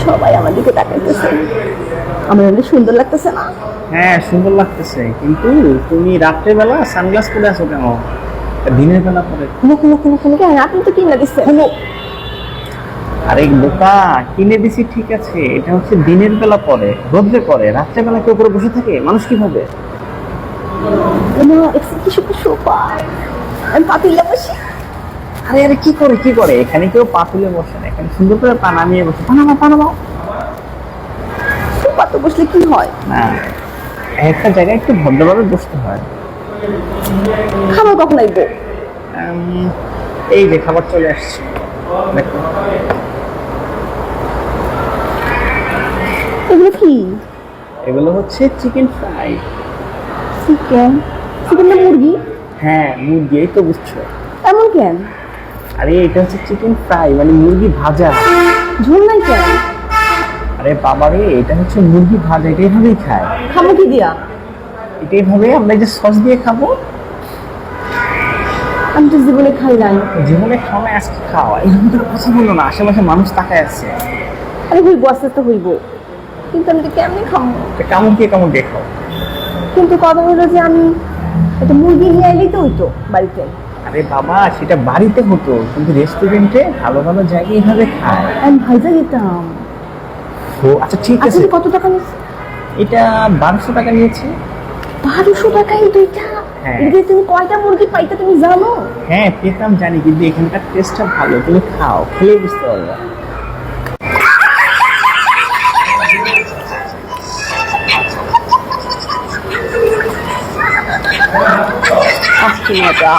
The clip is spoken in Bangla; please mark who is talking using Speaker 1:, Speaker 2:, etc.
Speaker 1: সবাই আমার দিকে তাকাইতেছে। আমার অনেক সুন্দর লাগতেছে না?
Speaker 2: হ্যাঁ সুন্দর লাগতেছে, কিন্তু তুমি রাত্রেবেলা সানগ্লাস পরে আছো কেন? দিনের বেলা পরে খুলো খুলো খুলো খুলো।
Speaker 1: কেন, আপনি তো কিনে দিচ্ছেন।
Speaker 2: খুলো। আরে বোকা, কিনে দিছি ঠিক আছে, এটা হচ্ছে দিনের বেলা পরে, রোদ্রে পরে। রাত্রেবেলা কেউ করে বসে থাকে? মানুষ কিভাবে?
Speaker 1: আমি পাতিলে বসি।
Speaker 2: আরে আরে কি করে কি করে, এখানে কেউ পা তুলে বসে না, এখানে সুন্দর করে পা নামিয়ে বসে। Panama Panama.
Speaker 1: সোফা তো বসলে কি হয়?
Speaker 2: না, একটা জায়গায় একটু ভদ্রভাবে বসতে হয়।
Speaker 1: খাবার কখন আইবো?
Speaker 2: এই যে খাবার চলে আসছে, দেখো।
Speaker 1: এগুলো কি?
Speaker 2: এগুলো হচ্ছে চিকেন ফ্রাই।
Speaker 1: চিকেন? চিকেন না মুরগি?
Speaker 2: হ্যাঁ মুরগি, এই তো বুঝছো।
Speaker 1: এমন কেন?
Speaker 2: আরে এটা হচ্ছে চিকেন ফ্রাই, মানে মুরগি ভাজা।
Speaker 1: ঝোল নাই কেন?
Speaker 2: আরে বাবারে, এটা হচ্ছে মুরগি ভাজা, এটা এইভাবেই খায়।
Speaker 1: খাবো কি দিয়া?
Speaker 2: এটা এইভাবে আমরা এই যে সস দিয়ে খাবো।
Speaker 1: আমি তো জীবনে খাই নাই।
Speaker 2: জীবনে খাওয়া, আজকে খাওয়া, এইভাবে তো কথা বলো না, আশেপাশে মানুষ তাকায় আছে।
Speaker 1: আরে হইব, আস্তে আস্তে হইব, কিন্তু আমি তো কেমনি খাবো?
Speaker 2: কেমন দিয়ে খাও?
Speaker 1: কিন্তু কথা হলো যে আমি একটা মুরগি নিয়ে আইলেই তো হইতো বাড়িতে।
Speaker 2: আরে বাবা, সেটা বাড়িতে হতো, কিন্তু রেস্টুরেন্টে ভালো ভালো জায়গায় এইভাবে খায়।
Speaker 1: আমি ভাইজা দিতাম।
Speaker 2: ও আচ্ছা ঠিক আছে।
Speaker 1: কত টাকা নিচ্ছে?
Speaker 2: এটা 1200 টাকা নিয়েছে।
Speaker 1: 1200 টাকায় দুইটা?
Speaker 2: হ্যাঁ।
Speaker 1: এদিকে তুমি কয়টা মুরগি পাইতে তুমি জানো?
Speaker 2: হ্যাঁ পেতাম, জানি, কিন্তু এখানকার টেস্টটা ভালো, তুমি খাও, খেলে বুঝতে পারবে।
Speaker 1: আহ কি মজা।